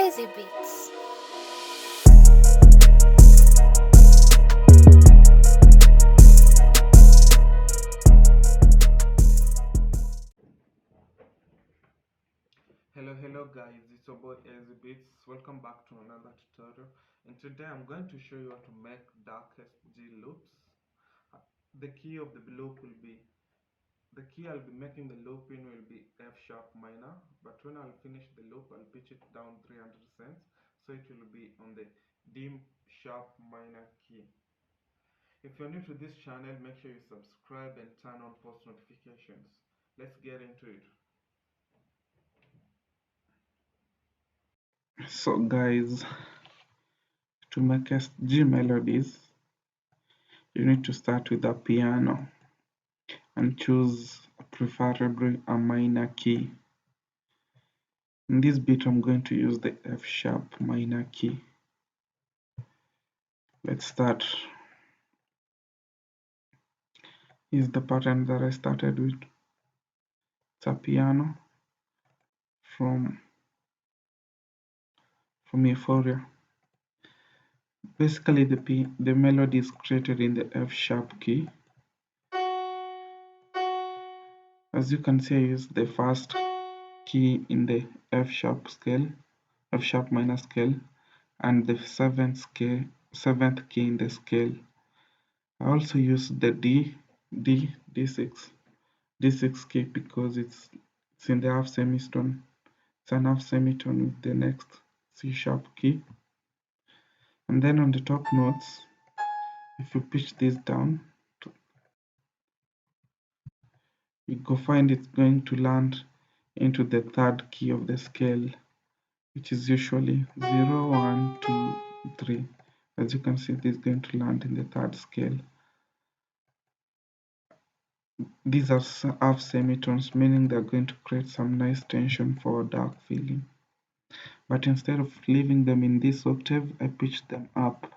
Crazy Beats. Hello guys, it's your boy Beats. Welcome back to another tutorial. And today I'm going to show you how to make darkest G loops. Uh, The key of the loop will be the key I'll be making the loop in will be F sharp minor, but when I'll finish the loop I'll pitch it down 300 cents, so it will be on the D sharp minor key. If you're new to this channel, make sure you subscribe and turn on post notifications. Let's get into it. So guys, to make G melodies, you need to start with a piano and choose preferably a minor key. In this beat I'm going to use the F sharp minor key. Let's start. Here's the pattern that I started with. It's a piano from Euphoria. Basically the melody is created in the F sharp key. As you can see, I use the first key in the F sharp minor scale, and the seventh key in the scale. I also use the D6 key because it's in the half semitone. It's an half semitone with the next C sharp key. And then on the top notes, if you pitch this down, you go find it's going to land into the third key of the scale, which is usually 0, 1, 2, 3. As you can see, this is going to land in the third scale. These are half semitones, meaning they're going to create some nice tension for a dark feeling. But instead of leaving them in this octave, I pitch them up.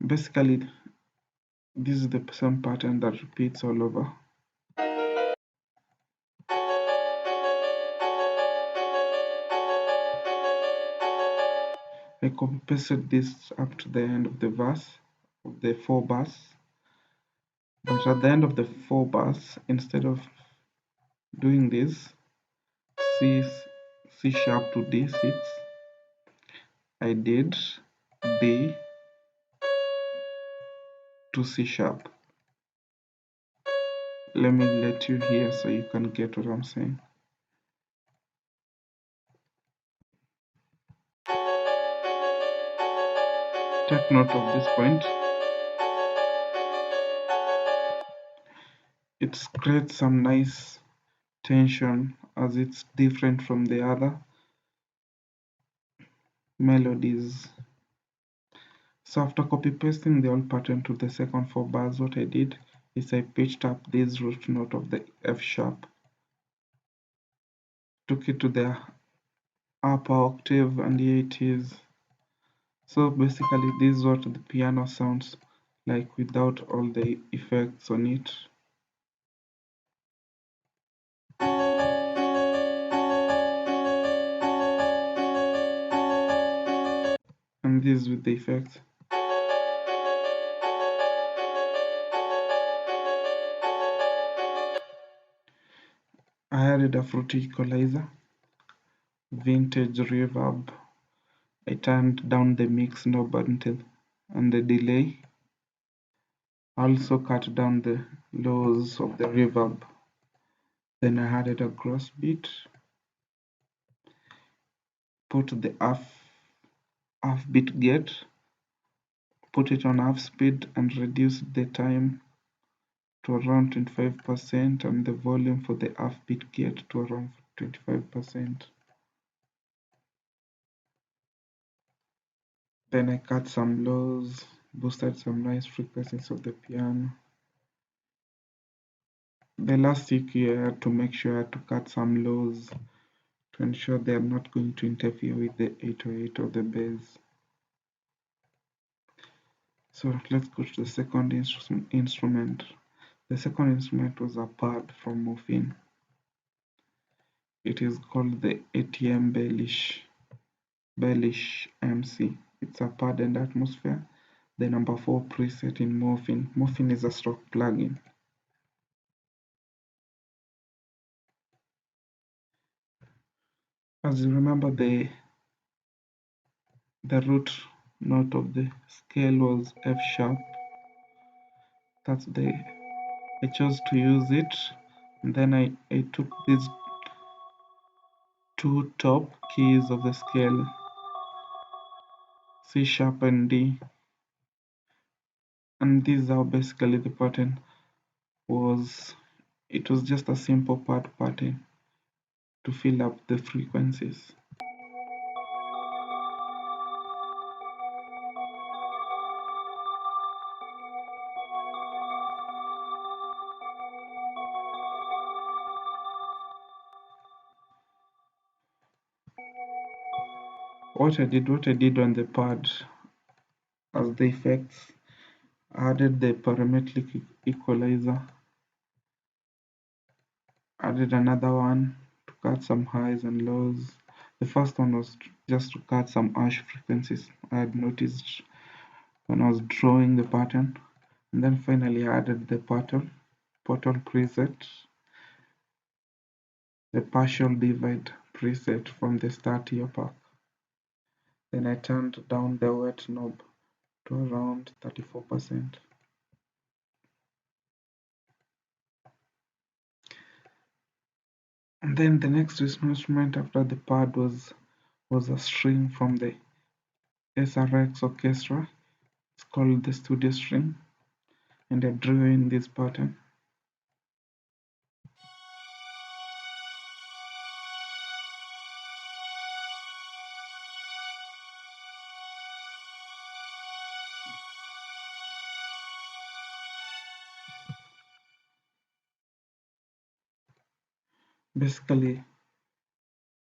Basically, this is the same pattern that repeats all over. I copy pasted this up to the end of the verse, of the 4 bars. But at the end of the 4 bars, instead of doing this, C sharp to D6, I did D to C sharp. Let me let you hear so you can get what I'm saying. Take note of this point. It creates some nice tension as it's different from the other melodies. So after copy pasting the old pattern to the second 4 bars, what I did is I pitched up this root note of the F sharp, took it to the upper octave, and here it is. So basically this is what the piano sounds like without all the effects on it. And this with the effects. I added a fruity equalizer, vintage reverb. I turned down the mix knob until and the delay. I also cut down the lows of the reverb. Then I added a gross beat, put the half beat gate, put it on half speed and reduced the time to around 25% and the volume for the half beat gate to around 25%. Then I cut some lows, boosted some nice frequencies of the piano. The last EQ I had to make sure I had to cut some lows to ensure they are not going to interfere with the 808 or the bass. So let's go to the second instrument. The second instrument was a pad from Morphine. It is called the ATM Bellish MC. It's a pad and atmosphere. The number 4 preset in Morphine. Morphine is a stock plugin. As you remember, the root note of the scale was F sharp. That's the I chose to use it. And then I took these two top keys of the scale, C sharp and D, and these are basically the pattern was. It was just a simple pad pattern to fill up the frequencies. What I did on the pad as the effects, I added the parametric equalizer, added another one to cut some highs and lows. The first one was just to cut some harsh frequencies I had noticed when I was drawing the pattern. And then finally I added the portal preset, the partial divide preset from the start here pack. Then I turned down the wet knob to around 34%. And then the next instrument after the pad was a string from the SRX orchestra. It's called the studio string, and I drew in this pattern. Basically,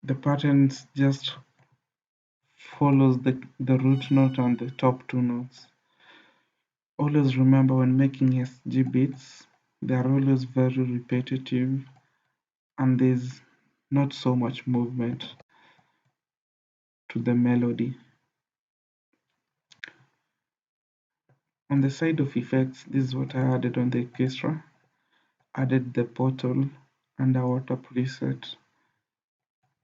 the patterns just follows the root note and the top two notes. Always remember when making SG beats, they are always very repetitive and there's not so much movement to the melody. On the side of effects, this is what I added on the orchestra. Added the portal underwater preset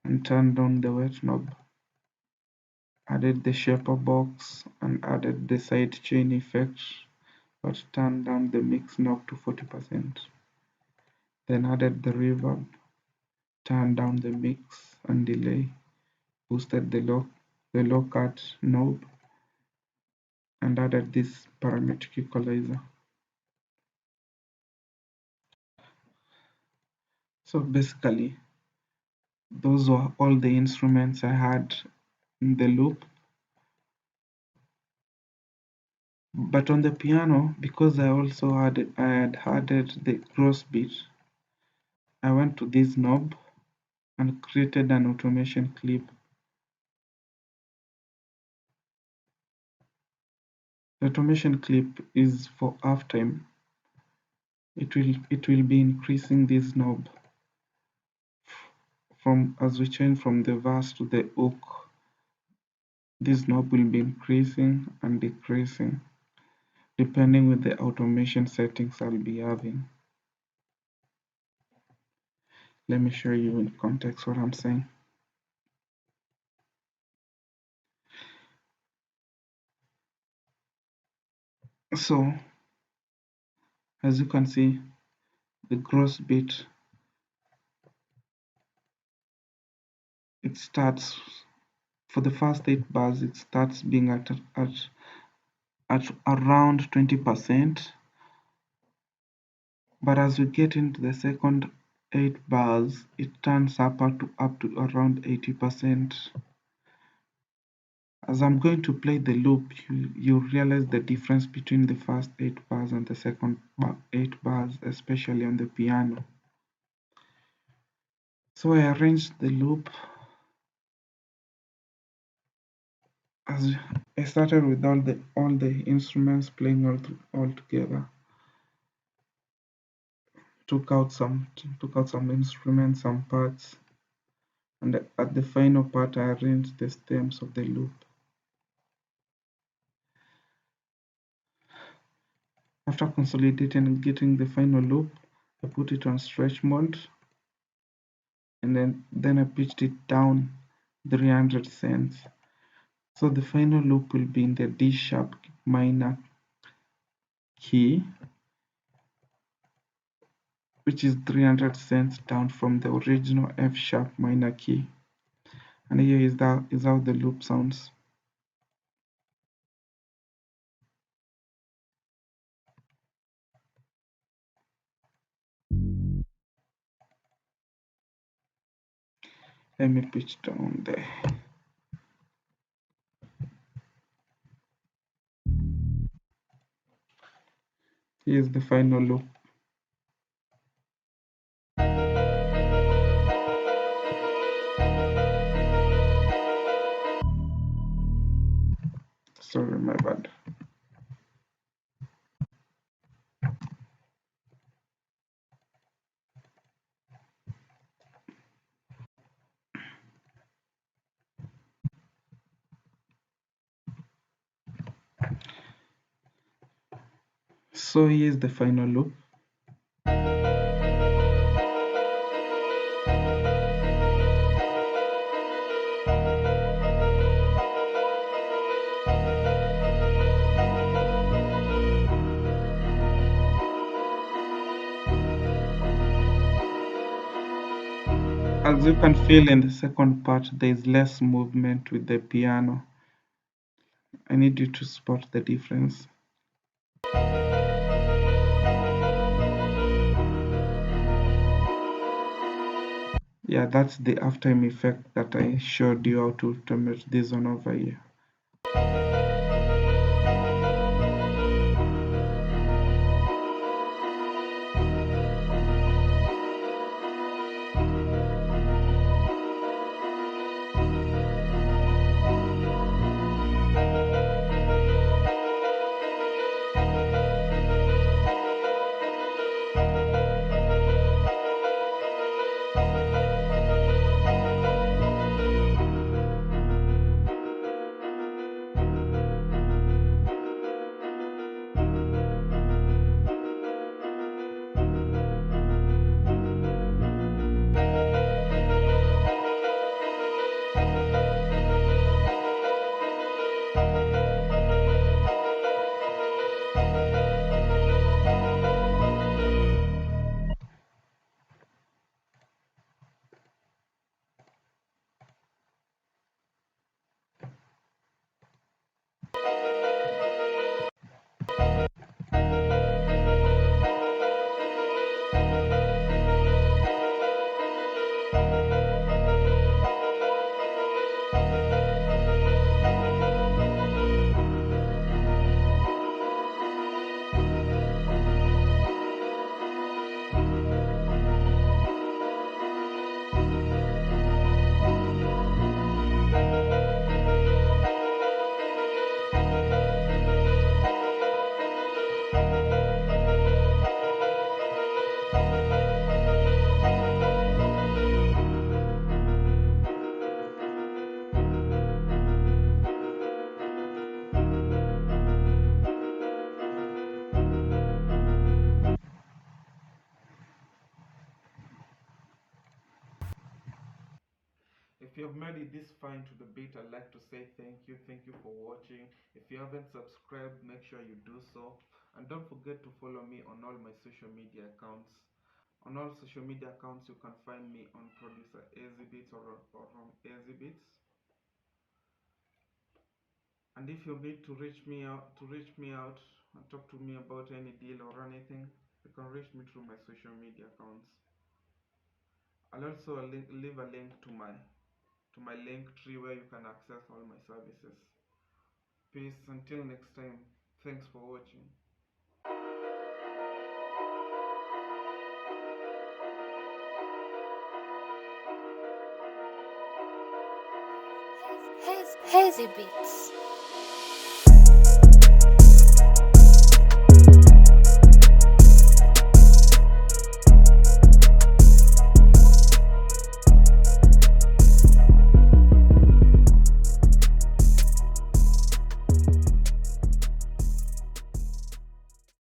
and turned on the wet knob. Added the shaper box and added the side chain effect, but turned down the mix knob to 40%. Then added the reverb, turned down the mix and delay, boosted the low cut knob, and added this parametric equalizer. So basically, those were all the instruments I had in the loop. But on the piano, because I had added the gross beat, I went to this knob and created an automation clip. The automation clip is for halftime. It will be increasing this knob from as we change from the verse to the hook. This knob will be increasing and decreasing depending with the automation settings I'll be having. Let me show you in context what I'm saying. So, as you can see, the gross beat, it starts for the first 8 bars, it starts being at around 20%, but as we get into the second 8 bars, it turns up to around 80%. As I'm going to play the loop, you realize the difference between the first 8 bars and the second 8 bars, especially on the piano. So I arranged the loop as I started with all the instruments playing all together. Took out some instruments, some parts, And at the final part, I arrange the stems of the loop. After consolidating and getting the final loop, I put it on stretch mode, and then I pitched it down 300 cents. So the final loop will be in the D sharp minor key, which is 300 cents down from the original F sharp minor key. And here is how the loop sounds. Let me pitch down there. Here's the final loop. Sorry, my bad. So here's the final loop. As you can feel in the second part, there is less movement with the piano. I need you to spot the difference. Yeah, that's the aftertime effect that I showed you how to automate this one over here. If you have made it this far into the beat, I'd like to say thank you. Thank you for watching. If you haven't subscribed, make sure you do so. And don't forget to follow me on all my social media accounts. On all social media accounts, you can find me on Producer Exhibits or on Exhibits. And if you need to reach me out and talk to me about any deal or anything, you can reach me through my social media accounts. I'll also leave a link to my link tree where you can access all my services. Peace until next time. Thanks for watching. Hazy Beats.